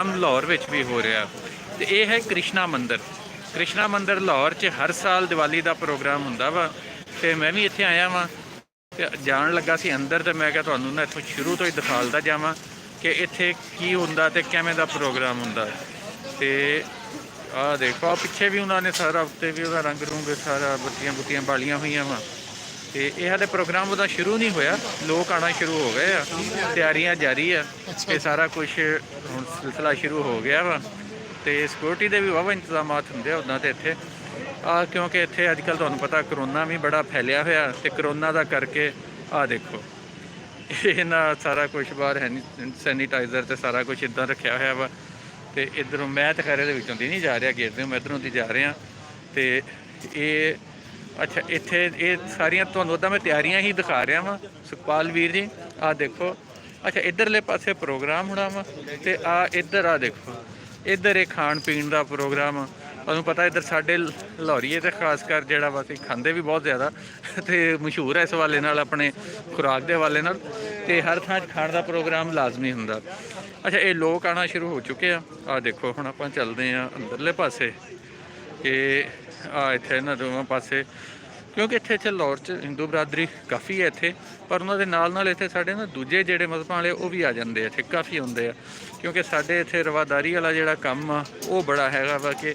ਲਾਹੌਰ ਵਿੱਚ ਵੀ ਹੋ ਰਿਹਾ ਤੇ ਇਹ ਹੈ ਕ੍ਰਿਸ਼ਨਾ ਮੰਦਿਰ। ਕ੍ਰਿਸ਼ਨਾ ਮੰਦਿਰ ਲਾਹੌਰ 'ਚ ਹਰ ਸਾਲ ਦੀਵਾਲੀ ਦਾ ਪ੍ਰੋਗਰਾਮ ਹੁੰਦਾ ਵਾ ਤੇ ਮੈਂ ਵੀ ਇੱਥੇ ਆਇਆ ਵਾਂ ਤੇ ਜਾਣ ਲੱਗਾ ਸੀ ਅੰਦਰ ਤੇ ਮੈਂ ਕਿਹਾ ਤੁਹਾਨੂੰ ਨਾ ਇੱਥੋਂ ਸ਼ੁਰੂ ਤੋਂ ਹੀ ਦਿਖਾਲਦਾ ਜਾਵਾਂ ਕਿ ਇੱਥੇ ਕੀ ਹੁੰਦਾ ਤੇ ਕਿਵੇਂ ਦਾ ਪ੍ਰੋਗਰਾਮ ਹੁੰਦਾ। ਤੇ ਆਹ ਦੇਖੋ ਆ ਪਿੱਛੇ ਵੀ ਉਹਨਾਂ ਨੇ ਸਾਰਾ ਉੱਤੇ ਵੀ ਉਹਦਾ ਰੰਗ ਰੁੰਗ ਸਾਰਾ ਬੱਤੀਆਂ ਬੁੱਤੀਆਂ ਬਾਲੀਆਂ ਹੋਈਆਂ ਵਾ ਤੇ ਇਹ ਹਾਲੇ ਪ੍ਰੋਗਰਾਮ ਉਹਦਾ ਸ਼ੁਰੂ ਨਹੀਂ ਹੋਇਆ, ਲੋਕ ਆਉਣਾ ਸ਼ੁਰੂ ਹੋ ਗਏ ਆ, ਤਿਆਰੀਆਂ ਜਾਰੀ ਆ ਤੇ ਸਾਰਾ ਕੁਝ ਹੁਣ ਸਿਲਸਿਲਾ ਸ਼ੁਰੂ ਹੋ ਗਿਆ ਵਾ। ਤੇ ਸਿਕਿਉਰਿਟੀ ਦੇ ਵੀ ਵਾਹਵਾ ਇੰਤਜ਼ਾਮਾਤ ਹੁੰਦੇ ਆ ਉੱਦਾਂ ਤੇ ਇੱਥੇ ਕਿਉਂਕਿ ਇੱਥੇ ਅੱਜ ਕੱਲ੍ਹ ਤੁਹਾਨੂੰ ਪਤਾ ਕਰੋਨਾ ਵੀ ਬੜਾ ਫੈਲਿਆ ਹੋਇਆ ਤੇ ਕਰੋਨਾ ਦਾ ਕਰਕੇ ਆਹ ਦੇਖੋ ਇਹ ਨਾ ਸਾਰਾ ਕੁਝ ਬਾਹਰ ਸੈਨੀਟਾਈਜ਼ਰ ਤੇ ਸਾਰਾ ਕੁਝ ਇੱਦਾਂ ਰੱਖਿਆ ਹੋਇਆ ਵਾ। ਤੇ ਇੱਧਰੋਂ ਮੈਂ ਤਾਂ ਖੈਰ ਇਹਦੇ ਵਿੱਚੋਂ ਦੀ ਨਹੀਂ ਜਾ ਰਿਹਾ ਗੇਟ ਦੇ, ਮੈਂ ਇੱਧਰੋਂ ਦੀ ਜਾ ਰਿਹਾ ਤੇ ਇਹ ਅੱਛਾ ਇੱਥੇ ਇਹ ਸਾਰੀਆਂ ਤੁਹਾਨੂੰ ਉੱਦਾਂ ਮੈਂ ਤਿਆਰੀਆਂ ਹੀ ਦਿਖਾ ਰਿਹਾ ਵਾਂ ਸੁਖਪਾਲ ਵੀਰ ਜੀ। ਆਹ ਦੇਖੋ ਅੱਛਾ ਇੱਧਰਲੇ ਪਾਸੇ ਪ੍ਰੋਗਰਾਮ ਹੋਣਾ ਵਾ ਤੇ ਇੱਧਰ ਦੇਖੋ ਇੱਧਰ ਇਹ ਖਾਣ ਪੀਣ ਦਾ ਪ੍ਰੋਗਰਾਮ ਆ। ਤੁਹਾਨੂੰ ਪਤਾ ਇੱਧਰ ਸਾਡੇ ਲਾਹੌਰੀਏ ਤੇ ਖਾਸ ਕਰ ਜਿਹੜਾ ਵਾ ਅਸੀਂ ਖਾਂਦੇ ਵੀ ਬਹੁਤ ਜ਼ਿਆਦਾ ਤੇ ਮਸ਼ਹੂਰ ਹੈ ਇਸ ਹਵਾਲੇ ਨਾਲ, ਆਪਣੇ ਖੁਰਾਕ ਦੇ ਹਵਾਲੇ ਨਾਲ, ਤੇ ਹਰ ਥਾਂ 'ਚ ਖਾਣ ਦਾ ਪ੍ਰੋਗਰਾਮ ਲਾਜ਼ਮੀ ਹੁੰਦਾ। ਅੱਛਾ ਇਹ ਲੋਕ ਆਉਣਾ ਸ਼ੁਰੂ ਹੋ ਚੁੱਕੇ ਆ। ਆਹ ਦੇਖੋ ਹੁਣ ਆਪਾਂ ਚੱਲਦੇ ਹਾਂ ਅੰਦਰਲੇ ਪਾਸੇ ਕਿ ਇੱਥੇ ਇਹਨਾਂ ਦੋਵਾਂ ਪਾਸੇ ਕਿਉਂਕਿ ਇੱਥੇ ਲਾਹੌਰ 'ਚ ਹਿੰਦੂ ਬਰਾਦਰੀ ਕਾਫੀ ਹੈ ਇੱਥੇ, ਪਰ ਉਹਨਾਂ ਦੇ ਨਾਲ ਨਾਲ ਇੱਥੇ ਸਾਡੇ ਨਾ ਦੂਜੇ ਜਿਹੜੇ ਮਜ਼ਹਬਾਂ ਵਾਲੇ ਉਹ ਵੀ ਆ ਜਾਂਦੇ ਆ ਇੱਥੇ, ਕਾਫੀ ਹੁੰਦੇ ਆ ਕਿਉਂਕਿ ਸਾਡੇ ਇੱਥੇ ਰਵਾਦਾਰੀ ਵਾਲਾ ਜਿਹੜਾ ਕੰਮ ਆ ਉਹ ਬੜਾ ਹੈਗਾ ਵਾ ਕਿ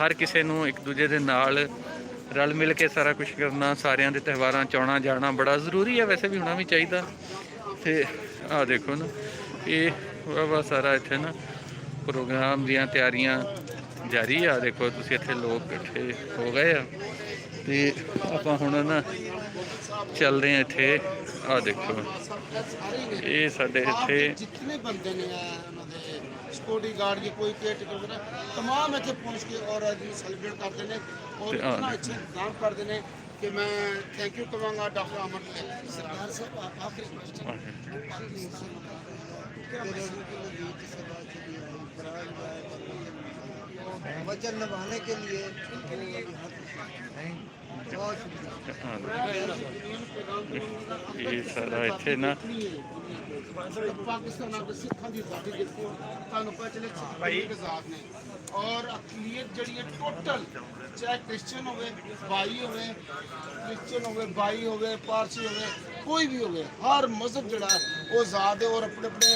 ਹਰ ਕਿਸੇ ਨੂੰ ਇੱਕ ਦੂਜੇ ਦੇ ਨਾਲ ਰਲ ਮਿਲ ਕੇ ਸਾਰਾ ਕੁਝ ਕਰਨਾ, ਸਾਰਿਆਂ ਦੇ ਤਿਉਹਾਰਾਂ 'ਚ ਆਉਣਾ ਜਾਣਾ ਬੜਾ ਜ਼ਰੂਰੀ ਹੈ, ਵੈਸੇ ਵੀ ਹੋਣਾ ਵੀ ਚਾਹੀਦਾ। ਤੇ ਆਹ ਦੇਖੋ ਨਾ ਇਹ ਵਾ ਸਾਰਾ ਇੱਥੇ ਨਾ ਪ੍ਰੋਗਰਾਮ ਦੀਆਂ ਤਿਆਰੀਆਂ ਜਾਰੀ ਆ। ਦੇਖੋ ਤੁਸੀਂ ਇੱਥੇ ਲੋਕ ਇਕੱਠੇ ਹੋ ਗਏ ਆ ਤੇ ਆਪਾਂ ਹੁਣ ਨਾ ਚੱਲਦੇ ਆ ਇੱਥੇ। ਆਹ ਦੇਖੋ ਇਹ ਸਾਡੇ ਇੱਥੇ जितने बंदे ने उन्होंने सिक्योरिटी गार्ड के कोई केयर टेकर वगैरह तमाम इतने पहुंच के और सेलिब्रेट करते हैं और इतना अच्छा इंतजाम करते हैं कि मैं थैंक यू कहांगा डॉक्टर अमर सरकार साहब आखिरी वचन निभाने के लिए ਇਹ ਸਾਰਾ ਇੱਥੇ ਨਾ पाकिस्तान आपके सिखा की आज़ादी देखो ਤੁਹਾਨੂੰ ਪਤਾ ਚੱਲੇ ਭਾਈ ਆਜ਼ਾਦ ਨੇ ਔਰ ਅਕਲੀਅਤ ਜਿਹੜੀ ਹੈ ਟੋਟਲ ਚਾਹੇ ਕ੍ਰਿਸਚੀਅਨ ਹੋਵੇ ਭਾਈ ਹੋਵੇ ਕ੍ਰਿਸਚੀਅਨ ਹੋਵੇ ਭਾਈ ਹੋਵੇ ਪਾਰਸੀ ਹੋਵੇ ਕੋਈ ਵੀ ਹੋਵੇ ਹਰ ਮਜ਼ਹਬ ਜਿਹੜਾ ਉਹ ਆਜ਼ਾਦ ਹੈ ਔਰ ਆਪਣੇ ਆਪਣੇ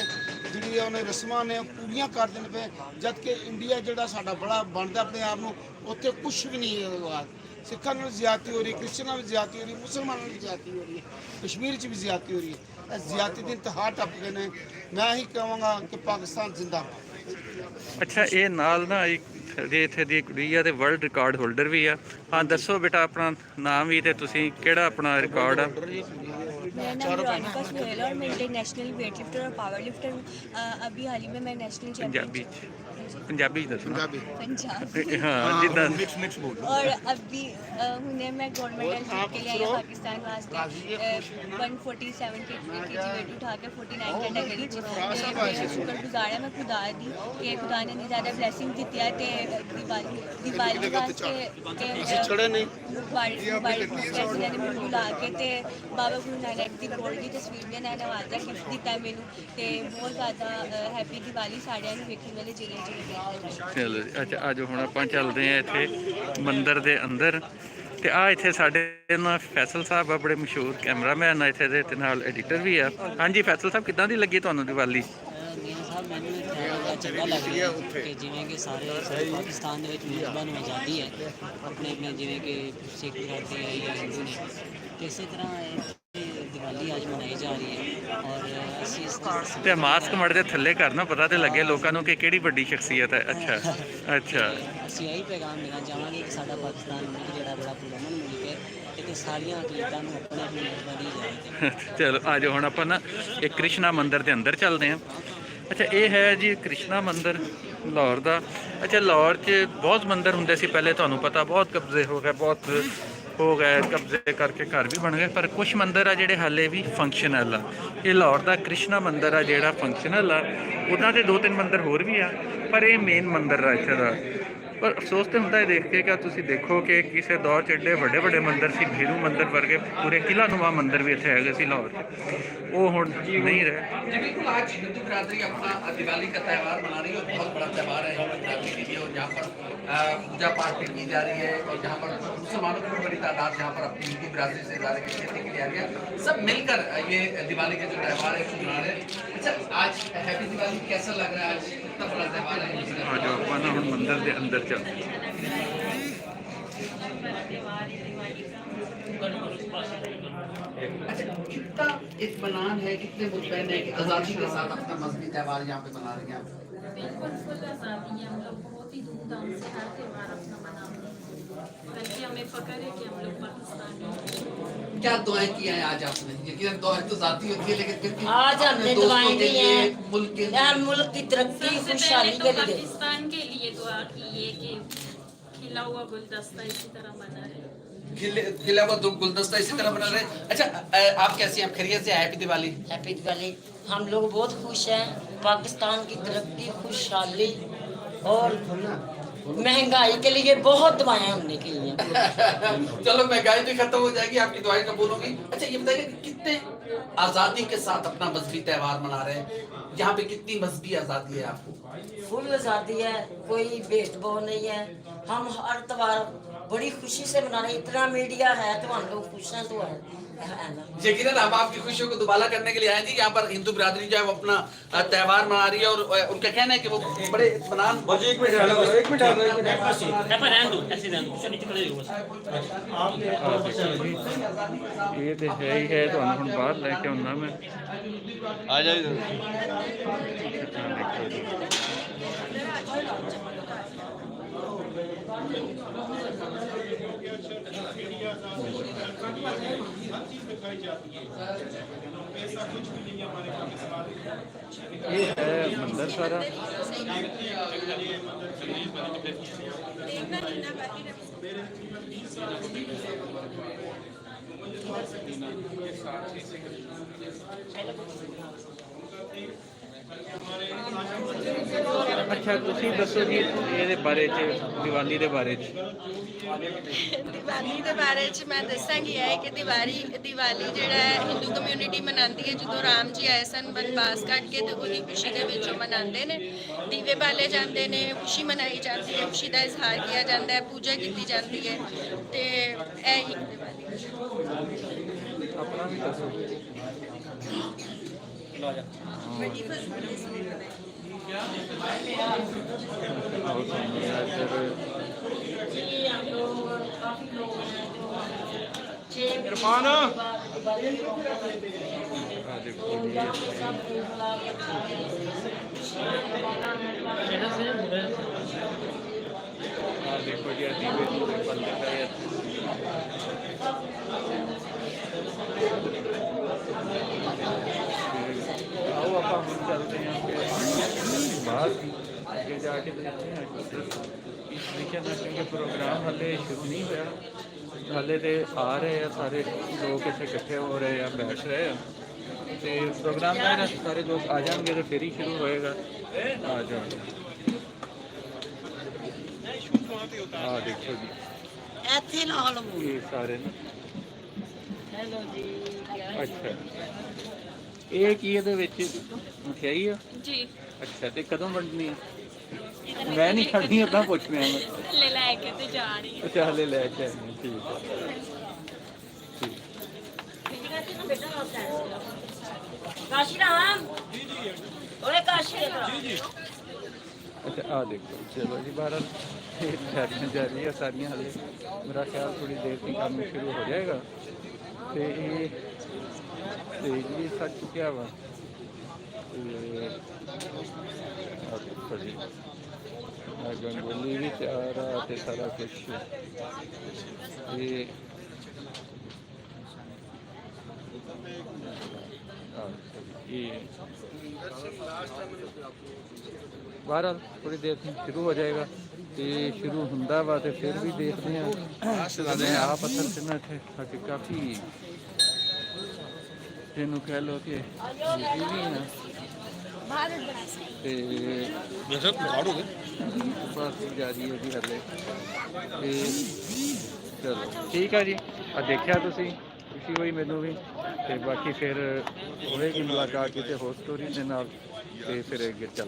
ਜਿਹੜੀ ਉਹਨੇ ਰਸਮਾਂ ਨੇ ਪੂਰੀਆਂ ਕਰਦੇ ਨੇ ਪਏ। ਜਦ ਕਿ ਇੰਡੀਆ ਜਿਹੜਾ ਸਾਡਾ ਬੜਾ ਬਣਦਾ ਆਪਣੇ ਆਪ ਨੂੰ ਉੱਥੇ ਕੁਛ ਵੀ ਨਹੀਂ ਹੈ। ਸਿੱਖਾਂ ਨਾਲ ਜ਼ਿਆਦਤੀ ਹੋ ਰਹੀ, ਕ੍ਰਿਸਚਨਾਂ ਨਾਲ ਜ਼ਿਆਦਤੀ ਹੋ ਰਹੀ, ਮੁਸਲਮਾਨਾਂ ਨਾਲ ਜ਼ਿਆਦਤੀ ਹੋ ਰਹੀ ਹੈ, ਕਸ਼ਮੀਰ 'ਚ ਵੀ ਜ਼ਿਆਦਤੀ ਹੋ ਰਹੀ ਹੈ। ਇਸ ਜ਼ਿਆਦਤੀ ਦੇ ਇੰਤਹਾ ਟੱਪ ਗਏ ਨੇ। ਮੈਂ ਹੀ ਕਹਾਂਗਾ ਕਿ ਪਾਕਿਸਤਾਨ ਜ਼ਿੰਦਾਬਾਦ। ਅੱਛਾ ਇਹ ਨਾਲ ਨਾ ਇੱਕ ਇੱਥੇ ਦੀ ਕੁੜੀ ਆ ਤੇ ਵਰਲਡ ਰਿਕਾਰਡ ਹੋਲਡਰ ਵੀ ਆ। ਹਾਂ ਦੱਸੋ ਬੇਟਾ ਆਪਣਾ ਨਾਮ ਵੀ ਤੇ ਤੁਸੀਂ ਕਿਹੜਾ ਆਪਣਾ ਰਿਕਾਰਡ ਆ? मेरा नाम रोनिका सुहेल और मैं इंटरनेशनल वेट लिफ्टर और पावर लिफ्टर हूँ। अभी हाल ही में मैं नेशनल चैम्पियन ਪੰਜਾਬੀ ਚ ਦੱਸਣਾ पंजाब ਹਾਂ ਜਿੱਦਾਂ और अभी हुने मैं गोल्ड मेडल जीत के लिए आई हूँ पाकिस्तान वास्ते 147 kg वेट उठा के 49 कैटेगरी मेरा शुक्रगुजार है मैं खुदा दी कि खुदा ने इन्नी ज़्यादा ब्लैसिंग दी है ते दिवाली वास्ते ने मैनू बुला के ते बाबा गुरु नानक दी गोल्ड की तस्वीर ने नवाजा गिफ्ट दिता मैनू ते बहुत ज़्यादा हैप्पी दिवाली साड़ियाँ वेखने वाले जिले ਚਲੋ ਅੱਛਾ ਅੱਜ ਹੁਣ ਆਪਾਂ ਚੱਲਦੇ ਆ ਇੱਥੇ ਮੰਦਿਰ ਦੇ ਅੰਦਰ ਤੇ ਇੱਥੇ ਸਾਡੇ ਨਾਲ ਫੈਸਲ ਸਾਹਿਬ ਆ ਬੜੇ ਮਸ਼ਹੂਰ ਕੈਮਰਾਮੈਨ ਆ ਇੱਥੇ ਦੇ ਤੇ ਨਾਲ ਐਡੀਟਰ ਵੀ ਆ। ਹਾਂਜੀ ਫੈਸਲ ਸਾਹਿਬ ਕਿੱਦਾਂ ਦੀ ਲੱਗੀ ਤੁਹਾਨੂੰ ਦੀਵਾਲੀ? ਸਾਹਿਬ ਮੈਨੂੰ ਇੱਥੇ ਚੰਗਾ ਲੱਗ ਰਿਹਾ ਕਿ ਜਿਵੇਂ ਕਿ ਸਾਰੇ ਪਾਕਿਸਤਾਨ ਦੇ ਵਿੱਚ ਮਜ਼ਹਬਾਂ ਨੂੰ ਆਜ਼ਾਦੀ ਹੈ ਆਪਣੇ ਆਪਣੇ, ਜਿਵੇਂ ਕਿ ਸਿੱਖ ਬਰਾਦਰੀ ਹੈ ਜਾਂ ਹਿੰਦੂ ਨੇ, ਤੇ ਇਸੇ ਤਰ੍ਹਾਂ ਦੀਵਾਲੀ ਅੱਜ ਮਨਾਈ ਜਾ ਰਹੀ ਹੈ ਔਰ ਅਸੀਂ ਇਸ ਤੇ ਮਾਸਕ ਮੜ ਦੇ ਥੱਲੇ ਕਰਨਾ ਪਤਾ ਤੇ ਲੱਗੇ ਲੋਕਾਂ ਨੂੰ ਕਿ ਕਿਹੜੀ ਵੱਡੀ ਸ਼ਖਸੀਅਤ ਹੈ। ਅੱਛਾ ਅੱਛਾ ਅਸੀਂ ਇਹੀ ਪੈਗਾਮ ਦੇਣਾ ਚਾਹਾਂਗੇ ਕਿ ਸਾਡਾ ਪਾਕਿਸਤਾਨ ਮੁਲਕ ਜਿਹੜਾ ਬੜਾ ਪੁਰਅਮਨ ਮੁਲਕ ਹੈ ਤੇ ਸਾਰੀਆਂ ਅਕਲੀਤਾਂ ਨੂੰ ਆਪਣੇ ਆਪਣੇ ਮਜ਼ਹਬਾਂ ਦੀ ਇਜਾਜ਼ਤ ਹੈ। ਚਲੋ ਆ ਜਾਓ ਹੁਣ ਆਪਾਂ ਨਾ ਇਹ ਕ੍ਰਿਸ਼ਨਾ ਮੰਦਿਰ ਦੇ ਅੰਦਰ ਚੱਲਦੇ ਹਾਂ। ਅੱਛਾ ਇਹ ਹੈ ਜੀ ਕ੍ਰਿਸ਼ਨਾ ਮੰਦਿਰ ਲਾਹੌਰ ਦਾ। ਅੱਛਾ ਲਾਹੌਰ 'ਚ ਬਹੁਤ ਮੰਦਿਰ ਹੁੰਦੇ ਸੀ ਪਹਿਲੇ, ਤੁਹਾਨੂੰ ਪਤਾ ਬਹੁਤ ਕਬਜ਼ੇ ਹੋ ਗਏ, ਬਹੁਤ ਹੋ ਗਏ ਕਬਜ਼ੇ ਕਰਕੇ ਘਰ ਵੀ ਬਣ ਗਏ, ਪਰ ਕੁਛ ਮੰਦਿਰ ਆ ਜਿਹੜੇ ਹਾਲੇ ਵੀ ਫੰਕਸ਼ਨਲ ਆ। ਇਹ ਲਾਹੌਰ ਦਾ ਕ੍ਰਿਸ਼ਨਾ ਮੰਦਿਰ ਆ ਜਿਹੜਾ ਫੰਕਸ਼ਨਲ ਆ। ਉੱਦਾਂ ਦੇ 2-3 ਮੰਦਿਰ ਹੋਰ ਵੀ ਆ ਪਰ ਇਹ ਮੇਨ ਮੰਦਿਰ ਆ ਇੱਥੇ ਦਾ। ਪਰ ਅਫਸੋਸ ਤੇ ਹੁੰਦਾ ਹੈ ਦੇਖ ਕੇ ਕਿ ਤੁਸੀਂ ਦੇਖੋ ਕਿ ਕਿਸੇ ਦੌਰ 'ਚ ਏਡੇ ਵੱਡੇ ਵੱਡੇ ਮੰਦਿਰ ਸੀ, ਭੀਰੂ ਮੰਦਿਰ ਵਰਗੇ ਪੂਰੇ ਕਿਲਾ ਨੁਮਾ ਮੰਦਿਰ ਵੀ ਇੱਥੇ ਹੈਗੇ ਸੀ ਲਾਹੌਰ 'ਚ, ਉਹ ਹੁਣ नहीं रहे। जी बिल्कुल, आज हिंदू बिरादरी अपना दिवाली का त्यौहार मना रही है और बहुत बड़ा त्यौहार है हिंदू बिरादरी के लिए, और यहाँ पर पूजा पाठ भी की जा रही है और जहाँ पर मुसलमानों की भी बड़ी तादाद यहाँ पर अपनी हिंदू बिरादरी से इजारे की खेती के लिए आ गया, सब मिलकर ये दिवाली का जो त्यौहार है मना रहे हैं। अच्छा, आज हैप्पी दिवाली कैसा लग रहा है? आज इतना बड़ा त्यौहार है। हाँ, जो अपन हम मंदिर के अंदर चलते हैं। अच्छा, कितना इत्मीनान है, कितने मुतमईन है कि आज़ादी के साथ अपना मजहबी त्यौहार यहाँ पे मना रहे हैं आप? बिल्कुल फुल आज़ादी है, हम लोग बहुत ही धूमधाम से हर त्यौहार अपना मनाते हैं, बल्कि हमें फ़ख्र है कि हम लोग पाकिस्तानी हैं। क्या दुआएं की हैं आज आपने? यकीनन दुआएं तो जाती होती है, लेकिन फिर भी आज हमने अपने दोस्तों दुआएं के की लिए, हैं। मुल्क के लिए, मुल्क की तरक्की सबसे खुशहाली पहले के तो लिए। पाकिस्तान के लिए दुआ की है कि खिला हुआ गुलदस्ता इसी तरह बना रहे। खिला हुआ गुलदस्ता इसी तरह बना रहे। अच्छा, आप कैसी हैं? खैरियत से? हैप्पी दिवाली। हैप्पी दिवाली। हम लोग बहुत खुश हैं, पाकिस्तान की तरक्की खुशहाली और महंगाई के लिए बहुत दुआएं हमने की हैं। चलो, महंगाई भी खत्म हो जाएगी, आपकी दुआएं कबूल होगी। अच्छा, ये बताइए कि कितने आज़ादी के साथ अपना मजहबी त्यौहार मना रहे हैं? यहाँ पे कितनी मजहबी आज़ादी है आपको? फुल आज़ादी है, कोई भेदभाव नहीं है। हम हर त्योहार बड़ी खुशी से मना रहे हैं। इतना मीडिया है तो हम लोग खुश हैं, तो है ना। यकीनन हम आपकी खुशियों को दुबाला करने के लिए आए थे। यहाँ पर हिंदू बिरादरी जो है वो अपना त्यौहार मना रही है और उनका कहना है कि वो बड़े इत्मीनान। ये तो है ही है, तो हम बाहर लेके आना मैं आ जाइए। ये है मंदिर सारा। अच्छा, ਤੁਸੀਂ ਦੱਸੋ ਜੀ ਇਹਦੇ ਬਾਰੇ ਚ, ਦੀਵਾਲੀ ਦੇ ਬਾਰੇ ਚ। ਦੀਵਾਲੀ ਦੇ ਬਾਰੇ ਚ ਮੈਂ ਦੱਸਾਂਗੀ ਹੈ ਕਿ ਦੀਵਾਲੀ ਜਿਹੜਾ ਹੈ ਹਿੰਦੂ ਕਮਿਊਨਿਟੀ ਮਨਾਉਂਦੀ ਹੈ। ਜਦੋਂ ਰਾਮ ਜੀ ਆਏ ਸਨ ਬਨਵਾਸ ਕੱਟ ਕੇ, ਤੇ ਉਹਦੀ ਖੁਸ਼ੀ ਦੇ ਵਿੱਚ ਉਹ ਮਨਾਉਂਦੇ ਨੇ, ਦੀਵੇ ਬਾਲੇ ਜਾਂਦੇ ਨੇ, ਖੁਸ਼ੀ ਮਨਾਈ ਜਾਂਦੀ ਹੈ, ਖੁਸ਼ੀ ਦਾ ਇਜ਼ਹਾਰ ਕੀਤਾ ਜਾਂਦਾ ਹੈ, ਪੂਜਾ ਕੀਤੀ ਜਾਂਦੀ ਹੈ, ਤੇ ਇਹ ਹੀ ਦੀਵਾਲੀ ਆਪਣਾ ਵੀ ਦੱਸੋ। इरफान देखो जी, दीवे दूवे बंद करे। आओ आप हम चलते हैं बाहर आगे जाके देखते हैं। इस वीकेंड के प्रोग्राम हाले शुरू नहीं हुआ, हाले तो आ रहे हैं सारे लोग, इतने इकट्ठे हो रहे हैं, बैठ रहे हैं, तो प्रोग्राम का सारे लोग आ जाएंगे तो फिर ही शुरू होएगा। आ जाओ, हाँ देखो जी, ये सारे ना। हेलो जी। अच्छा, ये की ਇਹਦੇ ਵਿੱਚ ਮਠਿਆਈ ਆ जी ਅੱਛਾ, ਤੇ ਕਦੋਂ ਵੰਡਣੀ ਆ? ਮੈਂ ਨਹੀਂ ਖੜਨੀ, ਉਦਾਂ ਪੁੱਛ ਰਿਹਾ ਮੈਂ। ले लेके तो जा रही है। ਅੱਛਾ, ਹਲੇ ਲੈ ਕੇ ਆਏ ਨੇ, ਠੀਕ ਹੈ ਠੀਕ। काशीराम। ओए काशीराम। अच्छा, आ देखो, चलो जी, बारह तैयारियां जारी है सारियां, हले मेरा ख्याल थोड़ी देर में काम शुरू हो जाएगा। तो ये स्टेज भी सज चुका वा, गंगोली भी तैयार आ, ते सारा कुछ ये बहरहाल थोड़ी देर में शुरू हो जाएगा। तो शुरू होंदा वा तो फिर भी देखते हैं। मैं आप पत्थर से ना थे ताकि काफ़ी जिन्हों कह लो कि भी हैं। ਤੇ ਵੈਸੇ ਰਿਕਾਰਡ ਹੋ ਗਏ ਬਸ ਜਾਰੀ ਹੈ ਜੀ ਹਲੇ ਤੇ ਚਲੋ ਠੀਕ ਹੈ ਜੀ। ਆ ਦੇਖਿਆ ਤੁਸੀਂ, ਖੁਸ਼ੀ ਹੋਈ ਮੈਨੂੰ ਵੀ। ਤੇ ਬਾਕੀ ਫਿਰ ਹੋਏਗੀ ਮੁਲਾਕਾਤ ਕਿਤੇ ਹੋਰ ਸਟੋਰੀ ਦੇ ਨਾਲ, ਤੇ ਫਿਰ ਅੱਗੇ ਚੱਲ